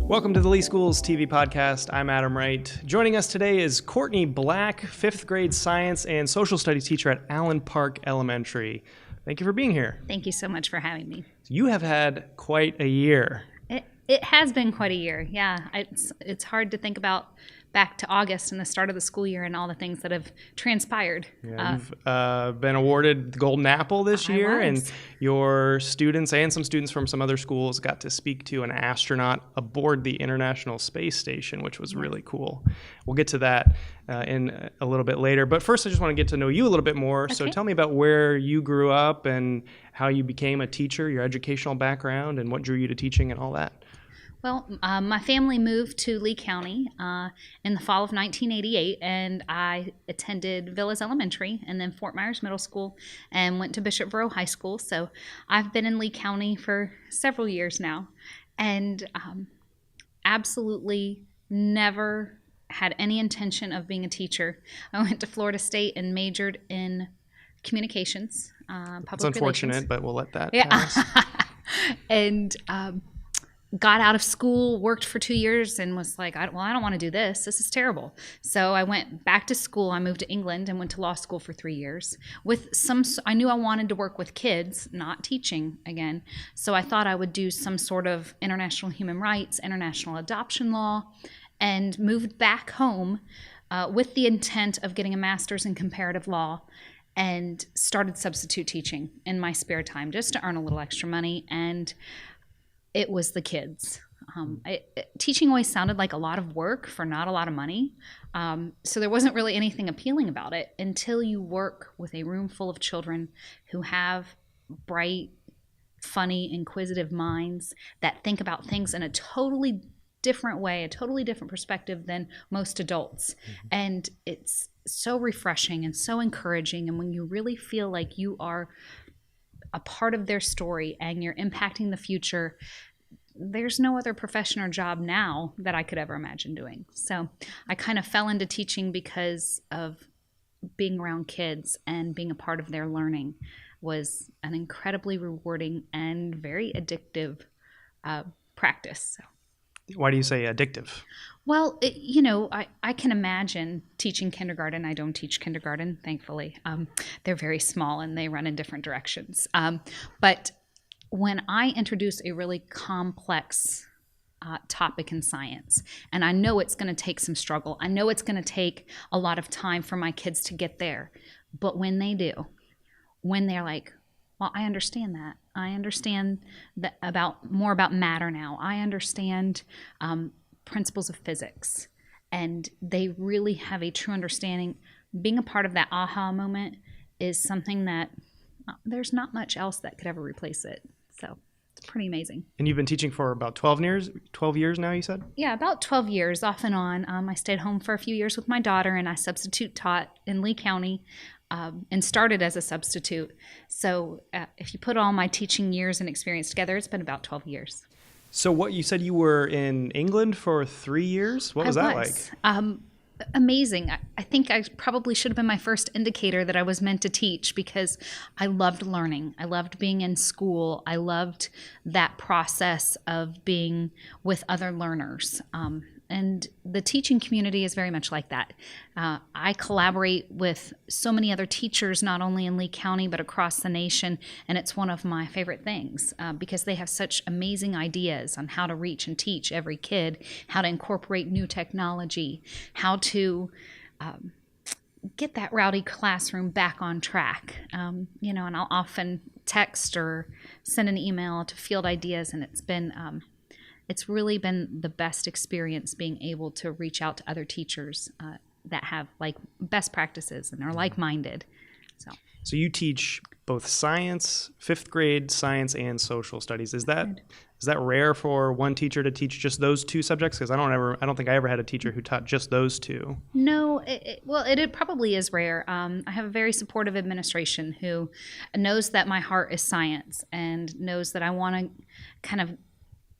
Welcome to the Lee Schools TV podcast. I'm Adam Wright. Joining us today is Courtney Black, 5th grade science and social studies teacher at Allen Park Elementary. Thank you for being here. Thank you so much for having me. You have had quite a year. It has been quite a year, yeah. It's hard to think about back to August and the start of the school year and all the things that have transpired. Yeah, you've been awarded the Golden Apple this year, and your students and some students from some other schools got to speak to an astronaut aboard the International Space Station, which was really cool. We'll get to that in a little bit later. But first, I just want to get to know you a little bit more. Okay. So tell me about where you grew up and how you became a teacher, your educational background, and what drew you to teaching and all that. Well, my family moved to Lee County in the fall of 1988, and I attended Villas Elementary and then Fort Myers Middle School and went to Bishop Verot High School. So I've been in Lee County for several years now, and absolutely never had any intention of being a teacher. I went to Florida State and majored in communications, public relations. It's unfortunate, but we'll let that pass. And got out of school, worked for 2 years, and was like, I don't want to do this. This is terrible. So I went back to school. I moved to England and went to law school for 3 years. I knew I wanted to work with kids, not teaching again. So I thought I would do some sort of international human rights, international adoption law, and moved back home with the intent of getting a master's in comparative law, and started substitute teaching in my spare time just to earn a little extra money. And it was the kids. Teaching always sounded like a lot of work for not a lot of money. So there wasn't really anything appealing about it until you work with a room full of children who have bright, funny, inquisitive minds that think about things in a totally different way, a totally different perspective than most adults. Mm-hmm. And it's so refreshing and so encouraging. And when you really feel like you are a part of their story and you're impacting the future, there's no other profession or job now that I could ever imagine doing. So I kind of fell into teaching because of being around kids, and being a part of their learning was an incredibly rewarding and very addictive practice. So. Why do you say addictive? Well, I can imagine teaching kindergarten. I don't teach kindergarten, thankfully. They're very small and they run in different directions. But when I introduce a really complex topic in science, and I know it's going to take some struggle, I know it's going to take a lot of time for my kids to get there. But when they do, when they're like, well, I understand that. I understand more about matter now. I understand principles of physics, and they really have a true understanding. Being a part of that aha moment is something that there's not much else that could ever replace it. So it's pretty amazing. And you've been teaching for about 12 years now, you said? Yeah, about 12 years off and on. I stayed home for a few years with my daughter, and I substitute taught in Lee County. And started as a substitute. So if you put all my teaching years and experience together, it's been about 12 years. So what you said, you were in England for 3 years? What was that like? Amazing. I think I probably should have been my first indicator that I was meant to teach, because I loved learning. I loved being in school. I loved that process of being with other learners. And the teaching community is very much like that. I collaborate with so many other teachers, not only in Lee County, but across the nation. And it's one of my favorite things because they have such amazing ideas on how to reach and teach every kid, how to incorporate new technology, how to get that rowdy classroom back on track. And I'll often text or send an email to field ideas, and it's really been the best experience being able to reach out to other teachers that have like best practices and are like-minded. So you teach both science, 5th grade science, and social studies. Is that rare for one teacher to teach just those two subjects? Because I don't think I ever had a teacher who taught just those two. No, it probably is rare. I have a very supportive administration who knows that my heart is science and knows that I want to kind of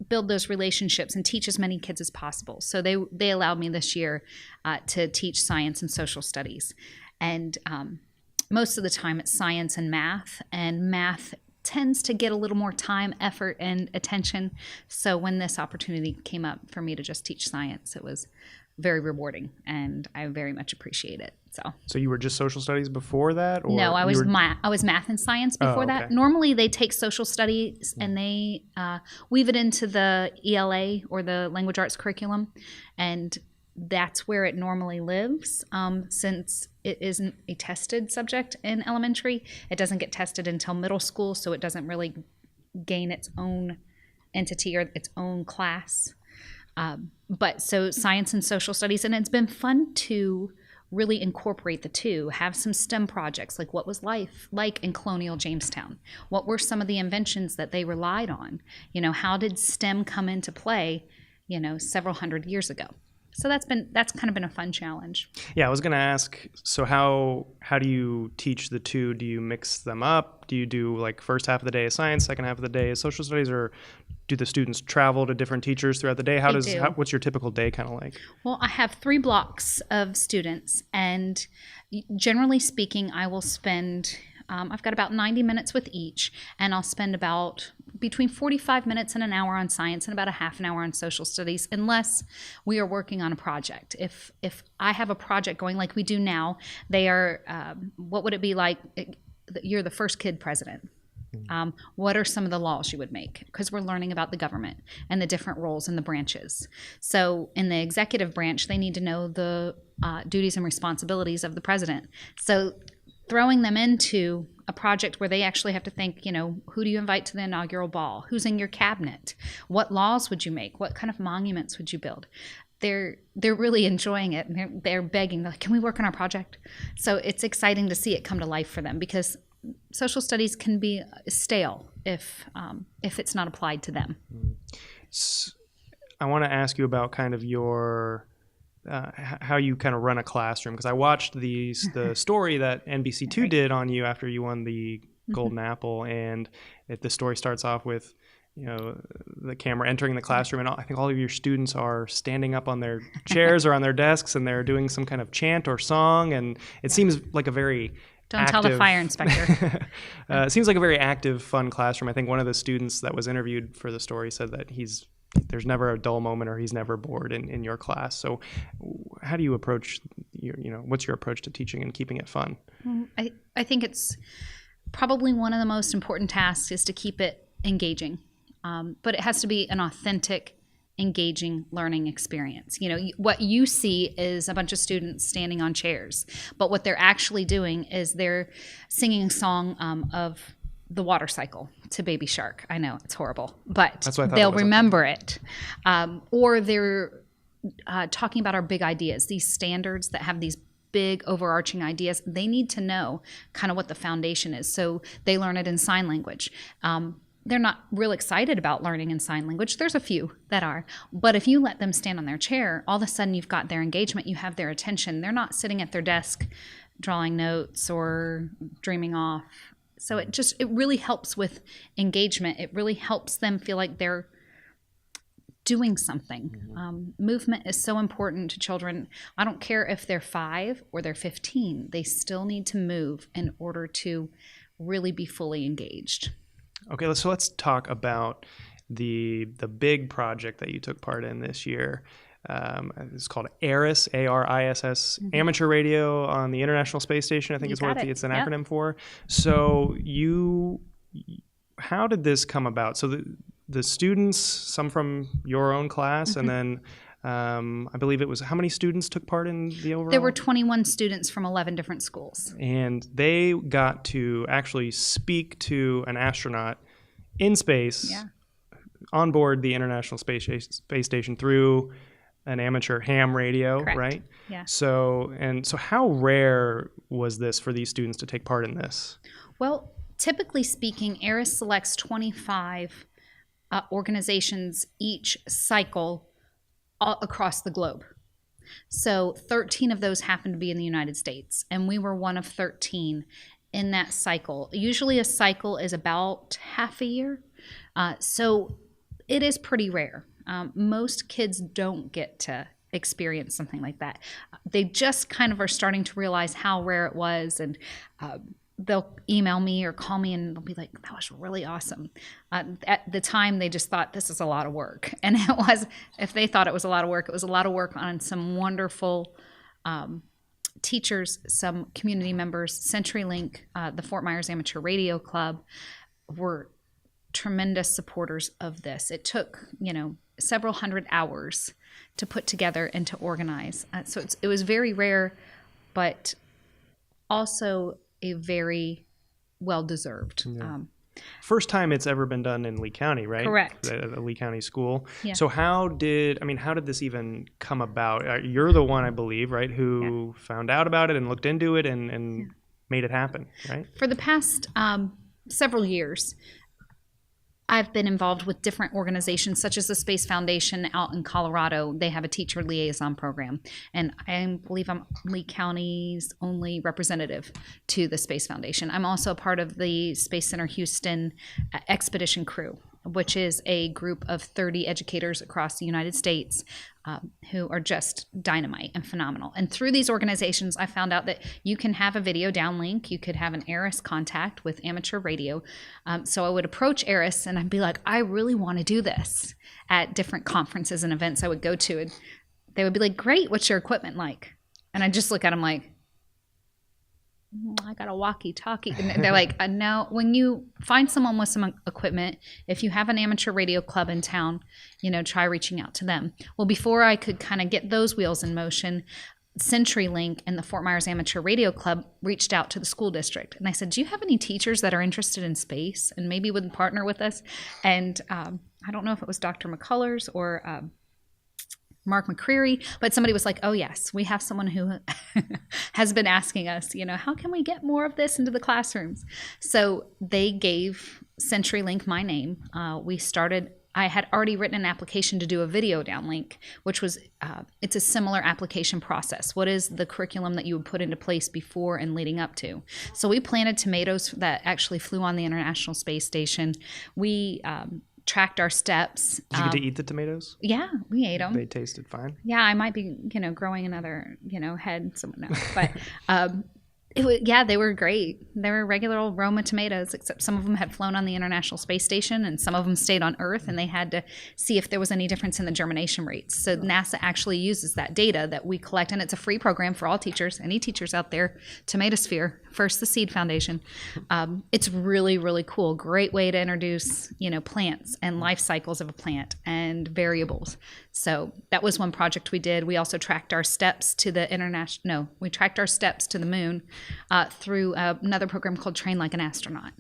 build those relationships and teach as many kids as possible. So they allowed me this year to teach science and social studies. And most of the time it's science and math tends to get a little more time, effort, and attention. So when this opportunity came up for me to just teach science, it was very rewarding, and I very much appreciate it. So you were just social studies before that, or no, I was math and science before that. Normally, they take social studies and they weave it into the ELA or the language arts curriculum, and that's where it normally lives. Since it isn't a tested subject in elementary, it doesn't get tested until middle school, so it doesn't really gain its own entity or its own class. But so science and social studies, and it's been fun to really incorporate the two, have some STEM projects, like what was life like in colonial Jamestown? What were some of the inventions that they relied on? How did STEM come into play, several hundred years ago? So that's kind of been a fun challenge. Yeah, I was going to ask, so how do you teach the two? Do you mix them up? Do you do like first half of the day is science, second half of the day is social studies, or do the students travel to different teachers throughout the day? What's your typical day kind of like? Well, I have 3 blocks of students, and generally speaking, I will spend I've got about 90 minutes with each, and I'll spend about between 45 minutes and an hour on science and about a half an hour on social studies, unless we are working on a project. If I have a project going like we do now, they are, what would it be like? You're the first kid president. What are some of the laws you would make? Because we're learning about the government and the different roles in the branches. So in the executive branch, they need to know the duties and responsibilities of the president. So throwing them into a project where they actually have to think, who do you invite to the inaugural ball? Who's in your cabinet? What laws would you make? What kind of monuments would you build? They're really enjoying it, and they're begging, like, can we work on our project? So it's exciting to see it come to life for them, because social studies can be stale if it's not applied to them. I want to ask you about kind of your how you kind of run a classroom, because I watched the story that NBC2 did on you after you won the Golden Apple, and the story starts off with the camera entering the classroom, and I think all of your students are standing up on their chairs or on their desks, and they're doing some kind of chant or song, and it seems like a very Don't tell the fire inspector. It seems like a very active, fun classroom. I think one of the students that was interviewed for the story said that there's never a dull moment, or he's never bored in your class. So how do you approach what's your approach to teaching and keeping it fun? I think it's probably one of the most important tasks is to keep it engaging. But it has to be an authentic, engaging learning experience. What you see is a bunch of students standing on chairs, but what they're actually doing is they're singing a song of the water cycle to Baby Shark. I know it's horrible, but they'll remember it. Or they're talking about our big ideas, these standards that have these big overarching ideas. They need to know kind of what the foundation is. So they learn it in sign language. They're not real excited about learning in sign language. There's a few that are. But if you let them stand on their chair, all of a sudden you've got their engagement, you have their attention. They're not sitting at their desk drawing notes or dreaming off. So it really helps with engagement. It really helps them feel like they're doing something. Movement is so important to children. I don't care if they're 5 or they're 15. They still need to move in order to really be fully engaged. Okay, so let's talk about the big project that you took part in this year. It's called ARISS, ARISS, Amateur Radio on the International Space Station, I think is what it's an acronym for. So how did this come about? So the students, some from your own class, and then I believe it was, how many students took part in the overall? There were 21 students from 11 different schools. And they got to actually speak to an astronaut in space on board the International Space Station through an amateur ham radio. Correct. Right? Yeah. So how rare was this for these students to take part in this? Well, typically speaking, ARISS selects 25 organizations each cycle across the globe. So 13 of those happen to be in the United States, and we were one of 13 in that cycle. Usually a cycle is about half a year, so it is pretty rare. Most kids don't get to experience something like that. They just kind of are starting to realize how rare it was, and they'll email me or call me and they'll be like, that was really awesome. At the time, they just thought this is a lot of work. And it was, if they thought it was a lot of work, it was a lot of work on some wonderful teachers, some community members. CenturyLink, the Fort Myers Amateur Radio Club were tremendous supporters of this. It took, several hundred hours to put together and to organize. So it was very rare, but also a very well-deserved. Yeah. First time it's ever been done in Lee County, right? Correct. The Lee County school. Yeah. So how did this even come about? You're the one, I believe, right, who found out about it and looked into it and made it happen, right? For the past several years, I've been involved with different organizations, such as the Space Foundation out in Colorado. They have a teacher liaison program, and I believe I'm Lee County's only representative to the Space Foundation. I'm also a part of the Space Center Houston Expedition Crew, which is a group of 30 educators across the United States who are just dynamite and phenomenal. And through these organizations, I found out that you can have a video downlink. You could have an ARIS contact with amateur radio. So I would approach ARIS and I'd be like, I really want to do this at different conferences and events I would go to. And they would be like, great, what's your equipment like? And I'd just look at them like, I got a walkie-talkie. And they're like, no, when you find someone with some equipment, if you have an amateur radio club in town, try reaching out to them. Well, before I could kind of get those wheels in motion, CenturyLink and the Fort Myers Amateur Radio Club reached out to the school district. And I said, do you have any teachers that are interested in space and maybe would partner with us? And I don't know if it was Dr. McCullers or Mark McCreary, but somebody was like, oh yes, we have someone who has been asking us, how can we get more of this into the classrooms? So they gave CenturyLink my name. I had already written an application to do a video downlink, which was, it's a similar application process. What is the curriculum that you would put into place before and leading up to? So we planted tomatoes that actually flew on the International Space Station. We tracked our steps. Did you get to eat the tomatoes? Yeah, we ate them. They tasted fine. Yeah, I might be, growing another, head. No, but they were great. They were regular old Roma tomatoes, except some of them had flown on the International Space Station and some of them stayed on Earth, and they had to see if there was any difference in the germination rates. So NASA actually uses that data that we collect, and it's a free program for all teachers, any teachers out there, Tomatosphere, First the Seed Foundation. It's really, really cool. Great way to introduce, plants and life cycles of a plant and variables. So that was one project we did. We also tracked our steps to the moon through another program called Train Like an Astronaut.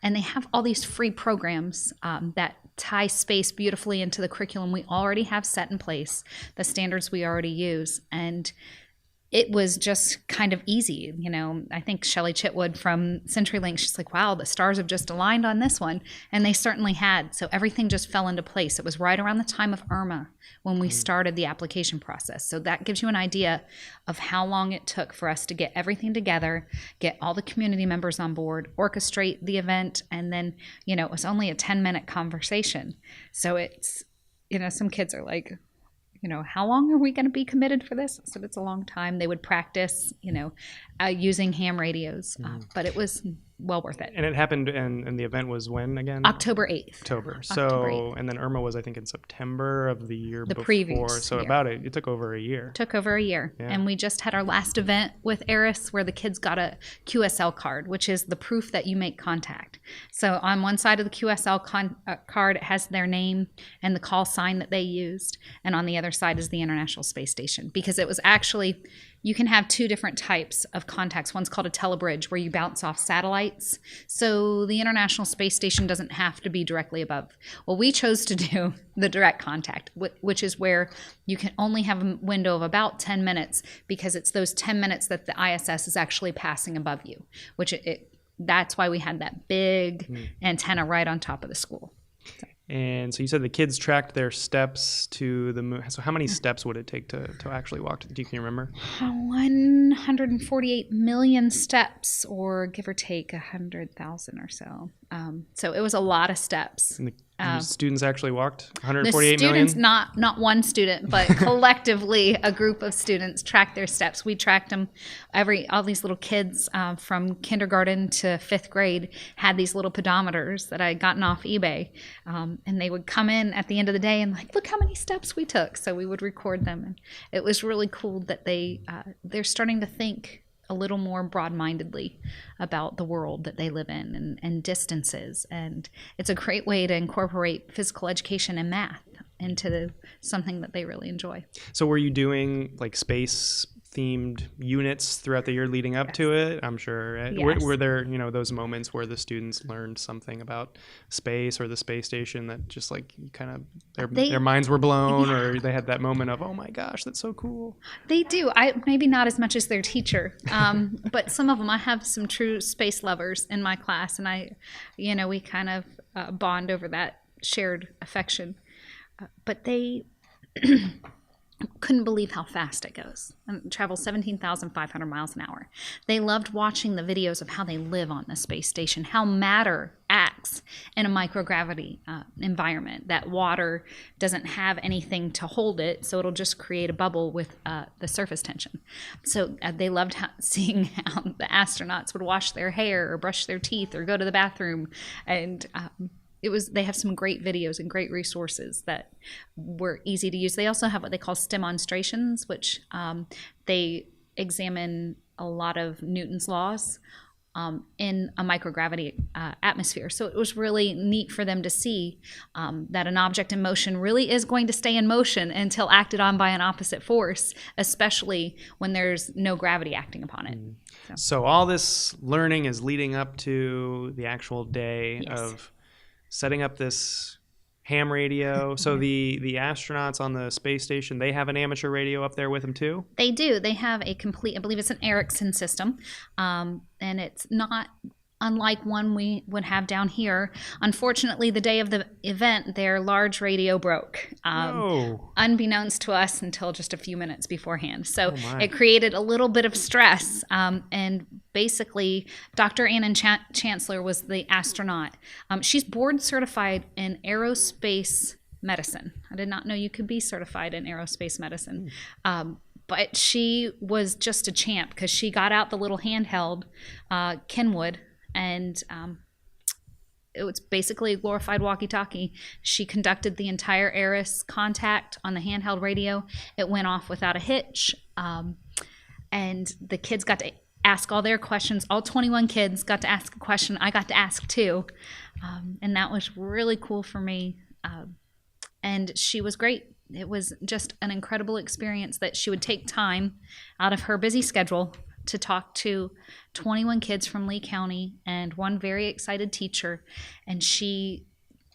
And they have all these free programs that tie space beautifully into the curriculum we already have set in place, the standards we already use. And it was just kind of easy. I think Shelley Chitwood from CenturyLink, she's like, wow, the stars have just aligned on this one. And they certainly had. So everything just fell into place. It was right around the time of Irma when we started the application process. So that gives you an idea of how long it took for us to get everything together, get all the community members on board, orchestrate the event. And then, it was only a 10-minute conversation. So it's, some kids are like, how long are we going to be committed for this? So it's a long time. They would practice, using ham radios, but it was well worth it. And it happened, and the event was when again? October 8th. October. October 8th. And then Irma was, I think, in September of the year before. Previous so year. It took over a year. Took over a year. Yeah. And we just had our last event with ARIS where the kids got a QSL card, which is the proof that you make contact. So on one side of the QSL card, it has their name and the call sign that they used. And on the other side is the International Space Station, because it was actually, you can have two different types of contacts. One's called a telebridge, where you bounce off satellites. So the International Space Station doesn't have to be directly above. Well, we chose to do the direct contact, which is where you can only have a window of about 10 minutes, because it's those 10 minutes that the ISS is actually passing above you, which that's why we had that big antenna right on top of the school. So. And so you said the kids tracked their steps to the moon. So how many steps would it take to actually walk to the, can you remember? 148 million steps, or give or take 100,000 or so. So it was a lot of steps. You students actually walked The 148 million? students, not one student, but collectively a group of students tracked their steps. We tracked them. All these little kids from kindergarten to fifth grade had these little pedometers that I had gotten off eBay, and they would come in at the end of the day and like, look how many steps we took. So we would record them, and it was really cool that they're starting to think a little more broad-mindedly about the world that they live in and distances. And it's a great way to incorporate physical education and math into something that they really enjoy. So were you doing like space themed units throughout the year leading up to it? I'm sure. Right? Yes. Were there, those moments where the students learned something about space or the space station that just like kind of their minds were blown, or they had that moment of, oh my gosh, that's so cool? They do. Maybe not as much as their teacher, but some of them. I have some true space lovers in my class, and we kind of bond over that shared affection. But they couldn't believe how fast it goes. And travels 17,500 miles an hour. They loved watching the videos of how they live on the space station, how matter acts in a microgravity environment, that water doesn't have anything to hold it, so it'll just create a bubble with the surface tension. So they loved seeing how the astronauts would wash their hair or brush their teeth or go to the bathroom. And they have some great videos and great resources that were easy to use. They also have what they call demonstrations, which they examine a lot of Newton's laws in a microgravity atmosphere. So it was really neat for them to see that an object in motion really is going to stay in motion until acted on by an opposite force, especially when there's no gravity acting upon it. So all this learning is leading up to the actual day of setting up this ham radio. So the astronauts on the space station, they have an amateur radio up there with them too? They do. They have a complete, I believe it's an Ericsson system, and it's not unlike one we would have down here. Unfortunately, the day of the event, their large radio broke, unbeknownst to us until just a few minutes beforehand. So it created a little bit of stress. And basically, Dr. Annan Chancellor was the astronaut. She's board certified in aerospace medicine. I did not know you could be certified in aerospace medicine. But she was just a champ because she got out the little handheld Kenwood, and it was basically a glorified walkie-talkie. She conducted the entire ARIS contact on the handheld radio. It went off without a hitch, and the kids got to ask all their questions. All 21 kids got to ask a question. I got to ask too, and that was really cool for me. And she was great. It was just an incredible experience that she would take time out of her busy schedule to talk to 21 kids from Lee County and one very excited teacher. And she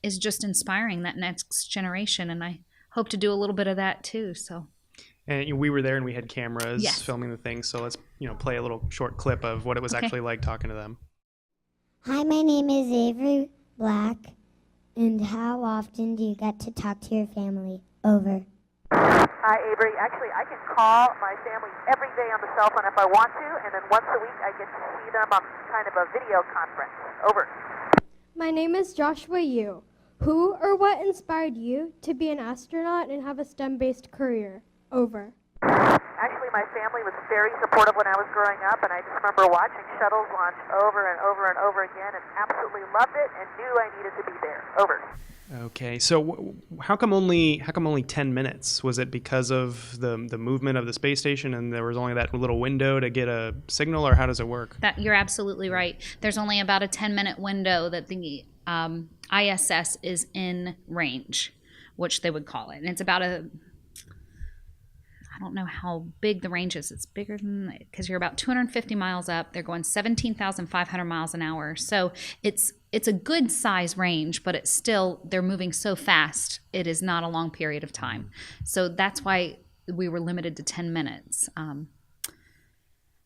is just inspiring that next generation. And I hope to do a little bit of that too. So. And we were there and we had cameras filming the thing. So let's play a little short clip of what it was actually like talking to them. Hi, my name is Avery Black. And how often do you get to talk to your family? Over. Hi, Avery. Actually, I can call my family every day on the cell phone if I want to, and then once a week I get to see them on kind of a video conference. Over. My name is Joshua Yu. Who or what inspired you to be an astronaut and have a STEM-based career? Over. Actually, my family was very supportive when I was growing up, and I just remember watching shuttles launch over and over and over again and absolutely loved it and knew I needed to be there. Over. Okay, so how come only 10 minutes? Was it because of the movement of the space station and there was only that little window to get a signal, or how does it work? You're absolutely right. There's only about a 10-minute window that the ISS is in range, which they would call it. And it's about I don't know how big the range is. It's bigger than, because you're about 250 miles up. They're going 17,500 miles an hour. So it's a good size range, but it's still, they're moving so fast, it is not a long period of time. So that's why we were limited to 10 minutes.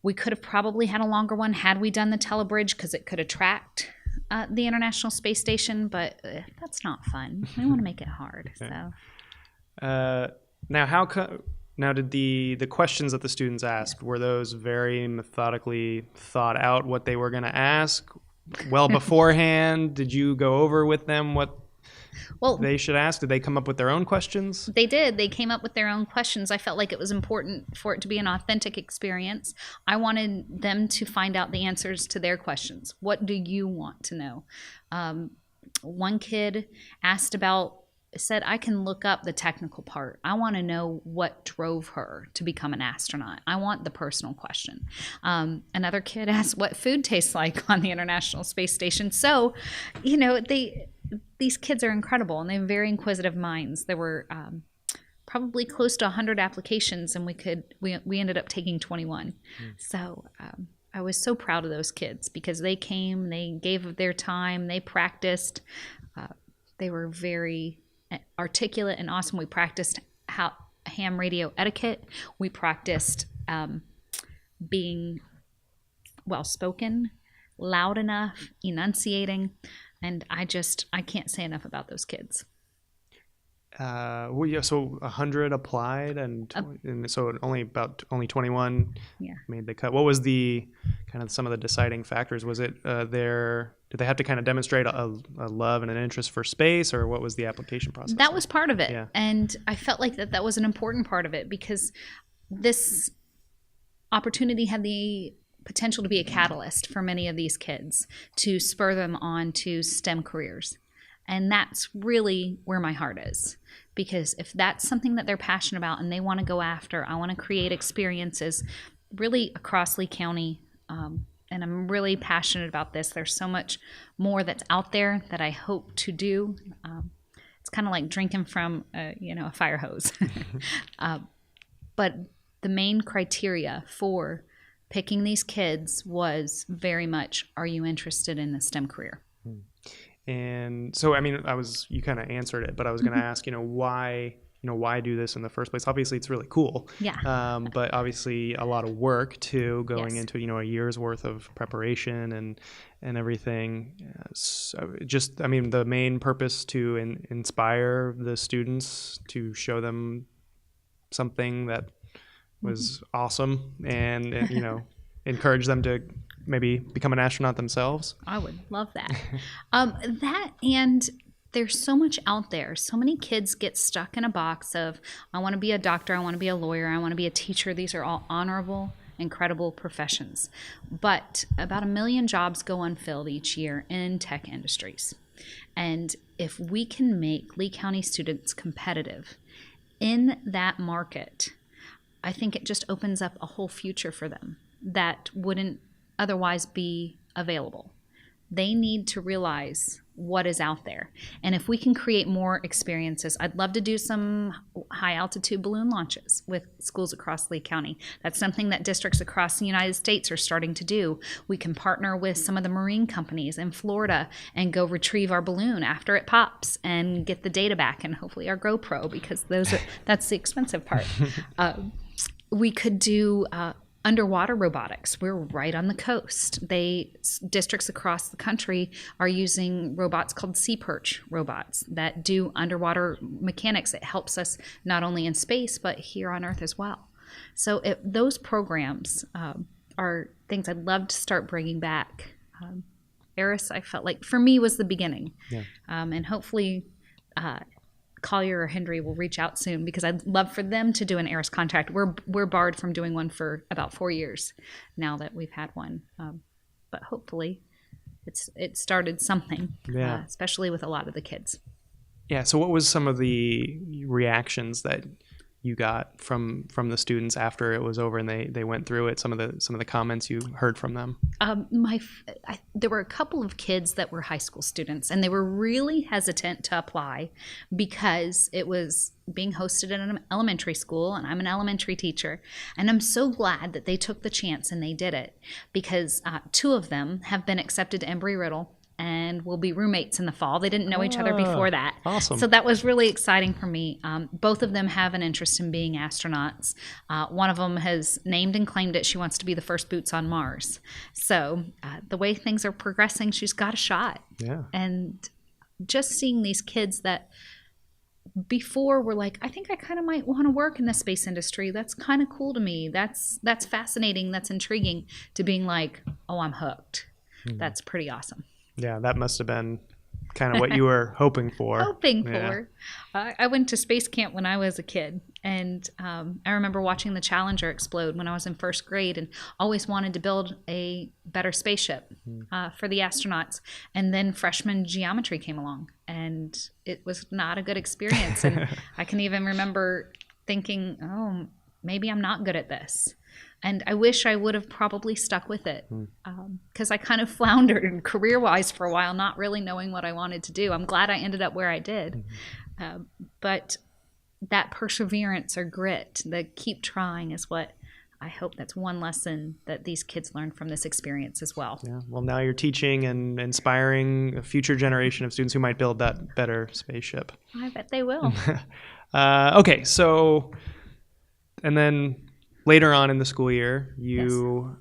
We could have probably had a longer one had we done the telebridge, because it could attract the International Space Station, but that's not fun. We want to make it hard. So Now, did the questions that the students asked, were those very methodically thought out, what they were going to ask well beforehand? Did you go over with them what Well, they should ask? Did they come up with their own questions? they did. They came up with their own questions. I felt like it was important for it to be an authentic experience. I wanted them to find out the answers to their questions. What do you want to know? One kid said, I can look up the technical part. I want to know what drove her to become an astronaut. I want the personal question. Another kid asked what food tastes like on the International Space Station. So, these kids are incredible, and they have very inquisitive minds. There were probably close to 100 applications, and we ended up taking 21. So I was so proud of those kids because they came, they gave of their time, they practiced. They were very articulate and awesome. We practiced ham radio etiquette. We practiced being well-spoken, loud enough, enunciating. And I can't say enough about those kids. So 100 applied, and so only 21 made the cut. What was the kind of some of the deciding factors? Was it did they have to kind of demonstrate a love and an interest for space, or what was the application process? That was part of it. Yeah. And I felt like that was an important part of it because this opportunity had the potential to be a catalyst for many of these kids to spur them on to STEM careers. And that's really where my heart is, because if that's something that they're passionate about and they want to go after, I want to create experiences really across Lee County. And I'm really passionate about this. There's so much more that's out there that I hope to do. It's kind of like drinking from a fire hose. But the main criteria for picking these kids was very much, are you interested in the STEM career? And so, you kind of answered it, but I was going to ask, why do this in the first place? Obviously, it's really cool. Yeah. But obviously a lot of work too, going Yes. into, a year's worth of preparation and everything. So the main purpose to inspire the students, to show them something that was awesome and encourage them to maybe become an astronaut themselves. I would love that. And there's so much out there. So many kids get stuck in a box of, I want to be a doctor, I want to be a lawyer, I want to be a teacher. These are all honorable, incredible professions. But about 1 million jobs go unfilled each year in tech industries. And if we can make Lee County students competitive in that market, I think it just opens up a whole future for them that wouldn't otherwise be available. They need to realize what is out there. And if we can create more experiences, I'd love to do some high altitude balloon launches with schools across Lee County. That's something that districts across the United States are starting to do. We can partner with some of the marine companies in Florida and go retrieve our balloon after it pops and get the data back, and hopefully our GoPro, because that's the expensive part. We could do underwater robotics. We're right on the coast. Districts across the country are using robots called sea perch robots that do underwater mechanics. It helps us not only in space, but here on Earth as well. So those programs are things I'd love to start bringing back. Eris, I felt like, for me, was the beginning. Yeah. And hopefully Collier or Hendry will reach out soon, because I'd love for them to do an Eris contract. We're barred from doing one for about 4 years now that we've had one, but hopefully it started something, especially with a lot of the kids. Yeah. So what was some of the reactions that you got from the students after it was over and they went through it? Some of the comments you heard from them. There were a couple of kids that were high school students, and they were really hesitant to apply because it was being hosted at an elementary school, and I'm an elementary teacher, and I'm so glad that they took the chance and they did it, because 2 of them have been accepted to Embry-Riddle and will be roommates in the fall. They didn't know each other before that. Awesome. So that was really exciting for me. Both of them have an interest in being astronauts. One of them has named and claimed it. She wants to be the first boots on Mars. So the way things are progressing, she's got a shot. Yeah. And just seeing these kids that before were like, I think I kind of might want to work in the space industry. That's kind of cool to me. That's fascinating. That's intriguing, to being like, oh, I'm hooked. Mm-hmm. That's pretty awesome. Yeah, that must have been kind of what you were hoping for. Hoping Yeah. for. I went to space camp when I was a kid, and I remember watching the Challenger explode when I was in first grade, and always wanted to build a better spaceship for the astronauts. And then freshman geometry came along, and it was not a good experience. And I can even remember thinking, oh, maybe I'm not good at this. And I wish I would have probably stuck with it, because I kind of floundered career-wise for a while, not really knowing what I wanted to do. I'm glad I ended up where I did. But that perseverance or grit, the keep trying, is what I hope that's one lesson that these kids learn from this experience as well. Yeah. Well, now you're teaching and inspiring a future generation of students who might build that better spaceship. I bet they will. Okay, so, and then later on in the school year, you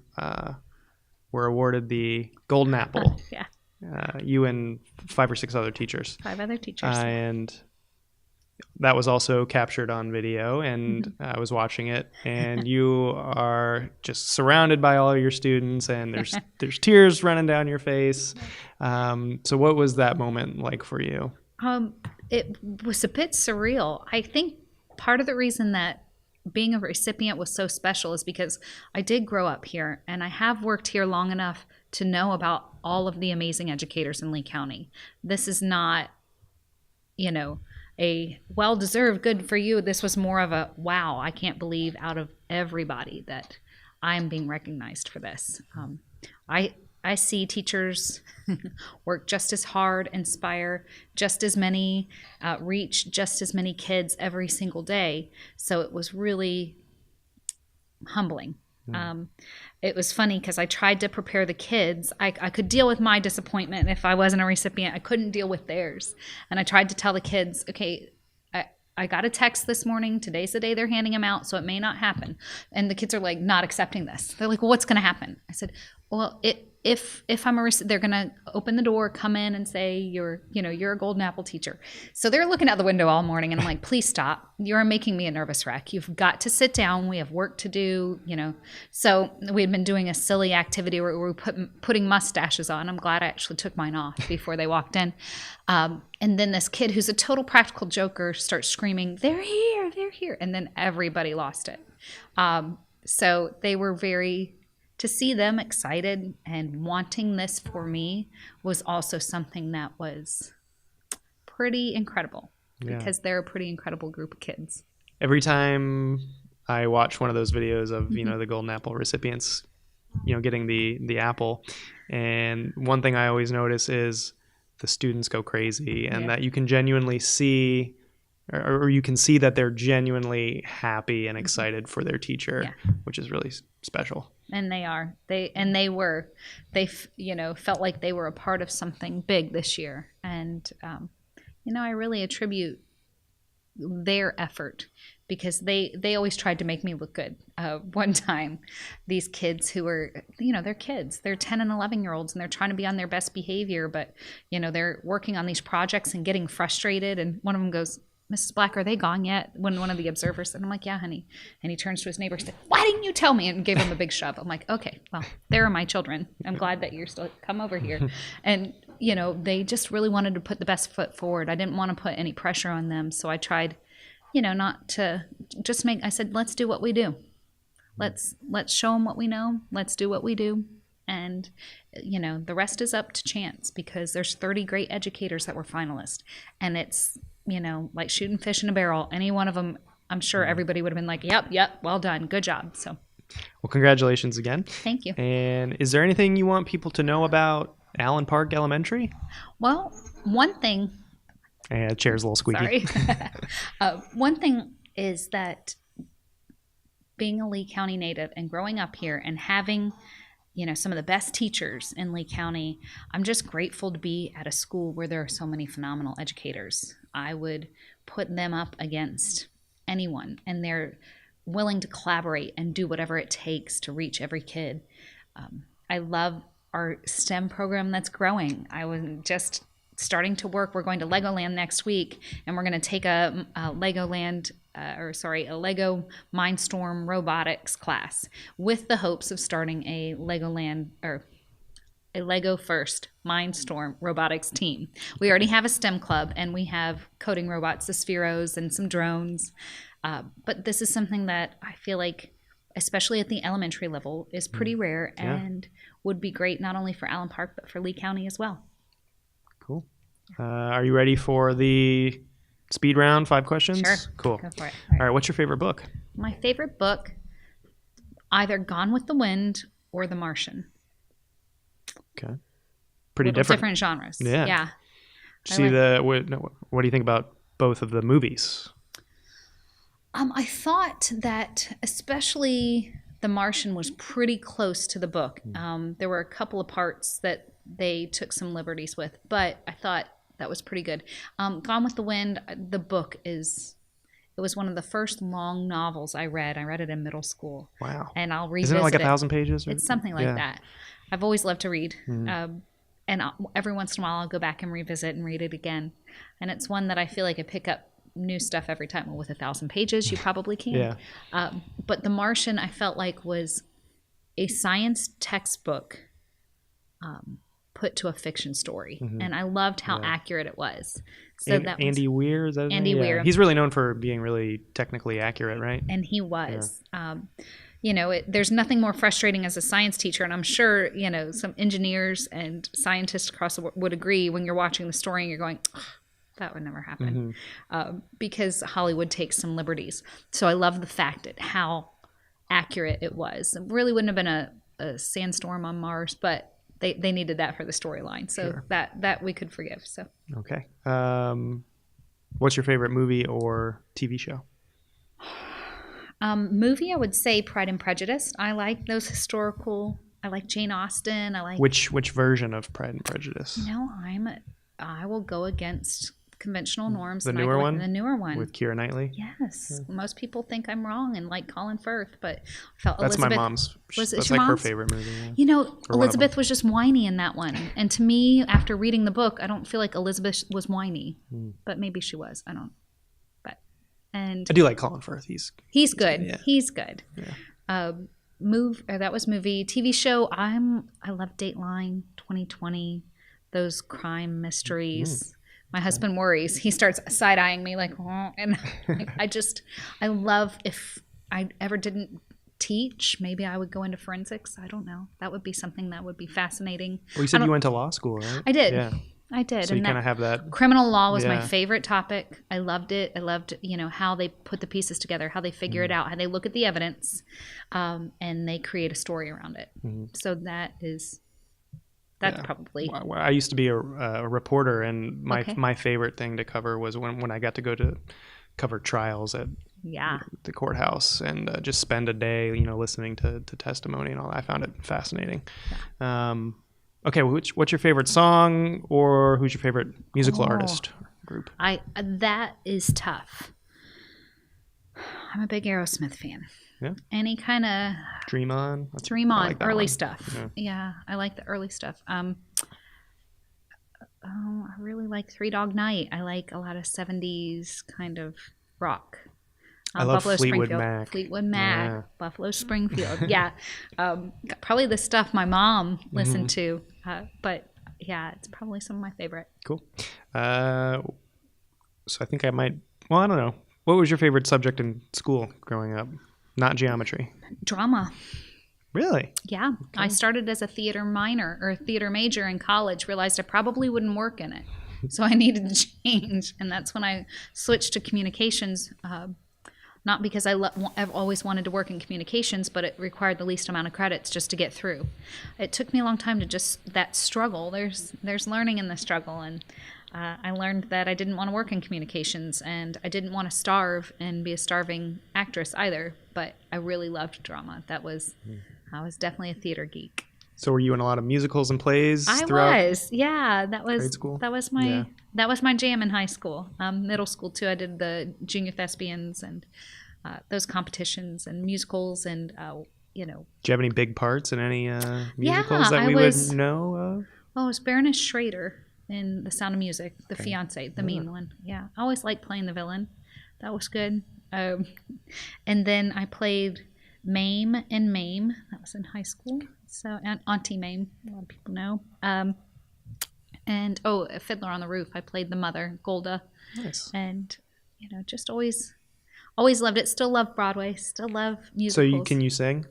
were awarded the Golden Apple. Yeah, You and 5 or 6 other teachers. 5 other teachers. And that was also captured on video, and I was watching it, and you are just surrounded by all your students, and there's tears running down your face. So what was that moment like for you? It was a bit surreal. I think part of the reason that being a recipient was so special is because I did grow up here, and I have worked here long enough to know about all of the amazing educators in Lee County. This is not, a well-deserved good for you. This was more of a, wow, I can't believe out of everybody that I'm being recognized for this. I see teachers work just as hard, inspire just as many, reach just as many kids every single day. So it was really humbling. It was funny because I tried to prepare the kids. I could deal with my disappointment if I wasn't a recipient. I couldn't deal with theirs. And I tried to tell the kids, okay, I got a text this morning. Today's the day they're handing them out, so it may not happen. And the kids are like not accepting this. They're like, well, what's going to happen? I said, well, if I'm they're going to open the door, come in and say you're a Golden Apple teacher. So they're looking out the window all morning, and I'm like, please stop. You're making me a nervous wreck. You've got to sit down. We have work to do, So we had been doing a silly activity where we were putting mustaches on. I'm glad I actually took mine off before they walked in. And then this kid who's a total practical joker starts screaming, they're here, they're here. And then everybody lost it. So they were to see them excited and wanting this for me was also something that was pretty incredible, because they're a pretty incredible group of kids. Every time I watch one of those videos of, the Golden Apple recipients, getting the apple, and one thing I always notice is the students go crazy, and that you can genuinely see, or you can see that they're genuinely happy and excited for their teacher, which is really special. And they are. They felt like they were a part of something big this year. And, I really attribute their effort, because they always tried to make me look good. One time, these kids who were, they're kids. They're 10 and 11-year-olds, and they're trying to be on their best behavior. But, they're working on these projects and getting frustrated. And one of them goes, Mrs. Black, are they gone yet? When one of the observers said, I'm like, yeah, honey. And he turns to his neighbor and said, why didn't you tell me? And gave him a big shove. I'm like, okay, well, there are my children. I'm glad that you're still come over here. And, they just really wanted to put the best foot forward. I didn't want to put any pressure on them. So I tried, not to just I said, let's do what we do. Let's show them what we know. Let's do what we do. And, the rest is up to chance, because there's 30 great educators that were finalists. And it's, like shooting fish in a barrel. Any one of them, I'm sure everybody would have been like, yep, well done. Good job. So, well, congratulations again. Thank you. And is there anything you want people to know about Allen Park Elementary? Well, one thing. The chair's a little squeaky. Sorry. One thing is that being a Lee County native and growing up here and having some of the best teachers in Lee County, I'm just grateful to be at a school where there are so many phenomenal educators. I would put them up against anyone, and they're willing to collaborate and do whatever it takes to reach every kid. I love our STEM program that's growing. I was just starting to work. We're going to Legoland next week, and we're going to take a Lego Mindstorm robotics class with the hopes of starting a Legoland or a Lego first Mindstorm robotics team. We already have a STEM club, and we have coding robots, the Spheros, and some drones. But this is something that I feel like, especially at the elementary level, is pretty rare and would be great not only for Allen Park, but for Lee County as well. Cool. Are you ready for the speed round? 5 questions? Sure. Cool. Go for it. All right. What's your favorite book? My favorite book, either Gone with the Wind or The Martian. Okay. Pretty Little different. different genres. Yeah. Yeah. See what do you think about both of the movies? I thought that especially The Martian was pretty close to the book. There were a couple of parts that they took some liberties with, but I thought that was pretty good. Gone with the Wind, the book it was one of the first long novels I read. I read it in middle school. Wow. And I'll revisit Isn't it like 1,000 pages? It's something like that. I've always loved to read. And every once in a while I'll go back and revisit and read it again. And it's one that I feel like I pick up new stuff every time. Well, with 1,000 pages, you probably can. Yeah. But The Martian, I felt like, was a science textbook put to a fiction story. And I loved how accurate it was. So that Andy Weir, is that his Andy name? Weir. He's really known for being really technically accurate, right? And he was. There's nothing more frustrating as a science teacher, and I'm sure, some engineers and scientists across the world would agree when you're watching the story and you're going, oh, that would never happen, because Hollywood takes some liberties. So I love the fact that how accurate it was. It really wouldn't have been a sandstorm on Mars, but they needed that for the storyline. So that we could forgive. So Okay. What's your favorite movie or TV show? Movie, I would say Pride and Prejudice. I like those historical. I like Jane Austen. I like Which version of Pride and Prejudice? I will go against conventional norms. The and newer one? The newer one. With Keira Knightley? Yes. Most people think I'm wrong and like Colin Firth, but I felt That's Elizabeth. my mom's. Was it That's your like mom's? her favorite movie. Yeah. Or one of Elizabeth was just whiny in that one. And to me, after reading the book, I don't feel like Elizabeth was whiny. But maybe she was. I don't. And I do like Colin Firth. He's good. Yeah. He's good. Yeah. That was movie. TV show, I love Dateline, 2020, those crime mysteries. My husband worries. He starts side-eyeing me like, oh, and I love, if I ever didn't teach, maybe I would go into forensics. I don't know. That would be something that would be fascinating. Well, you said you went to law school, right? I did. Yeah. I did. So you kind of have that. Criminal law was my Yeah. favorite topic. I loved it. I loved, how they put the pieces together, how they figure it out, how they look at the evidence, and they create a story around it. So that's probably. Well, I used to be a reporter, and my favorite thing to cover was when I got to go to cover trials at the courthouse and just spend a day, listening to testimony and all that. I found it fascinating. Yeah. Okay, what's your favorite song, or who's your favorite musical artist or group? That is tough. I'm a big Aerosmith fan. Yeah. Any kind of Dream On. Dream On, like that early one. stuff. Yeah, I like the early stuff. I really like Three Dog Night. I like a lot of 70s kind of rock. I love Buffalo Fleetwood Springfield. Mac. Fleetwood Mac. Yeah. Buffalo Springfield. Yeah. Probably the stuff my mom listened to. But yeah, it's probably some of my favorite. Cool. So I think I might. Well, I don't know. What was your favorite subject in school growing up? Not geometry. Drama. Really? Yeah. I started as a theater minor or a theater major in college, realized I probably wouldn't work in it. So I needed to change. And that's when I switched to communications. Not because I've always wanted to work in communications, but it required the least amount of credits just to get through. It took me a long time to that struggle. There's learning in the struggle, and I learned that I didn't want to work in communications, and I didn't want to starve and be a starving actress either. But I really loved drama. I was definitely a theater geek. So were you in a lot of musicals and plays? I throughout was, yeah. That was grade school? That was my jam in high school. Middle school too. I did the junior thespians and those competitions and musicals and Do you have any big parts in any musicals that I we was- would know of? Oh, it was Baroness Schrader in The Sound of Music, the fiance, the mean one. Yeah, I always liked playing the villain. That was good. And then I played Mame in Mame. That was in high school. So, and Auntie Mame, a lot of people know. And A Fiddler on the Roof. I played the mother, Golda. Nice. And, just always loved it. Still love Broadway. Still love musicals. So can you sing?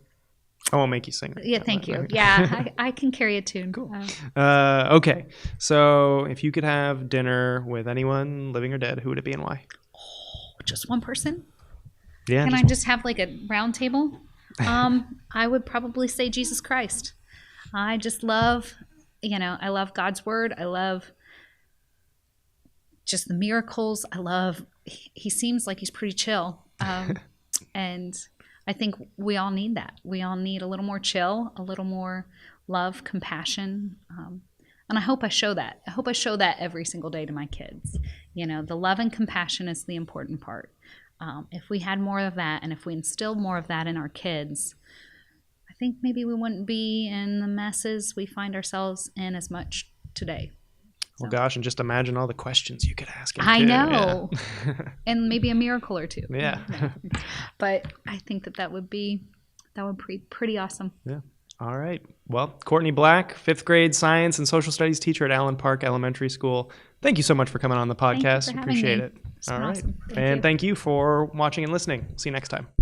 I won't make you sing. Yeah, thank you. Yeah, I can carry a tune. Cool. Okay. So if you could have dinner with anyone, living or dead, who would it be and why? Just one person? Yeah. Can I just have like a round table? I would probably say Jesus Christ. I just love, I love God's word. I love just the miracles. He seems like he's pretty chill. And I think we all need that. We all need a little more chill, a little more love, compassion. And I hope I show that. I hope I show that every single day to my kids. The love and compassion is the important part. If we had more of that, and if we instilled more of that in our kids, I think maybe we wouldn't be in the messes we find ourselves in as much today. Well, gosh, and just imagine all the questions you could ask him, I too. know. Yeah. And maybe a miracle or two. Yeah. But I think that would be pretty awesome. Yeah. All right. Well, Courtney Black, 5th grade science and social studies teacher at Allen Park Elementary School. Thank you so much for coming on the podcast. Thank you for having Appreciate me. it. It's All been right. awesome. Thank you for watching and listening. See you next time.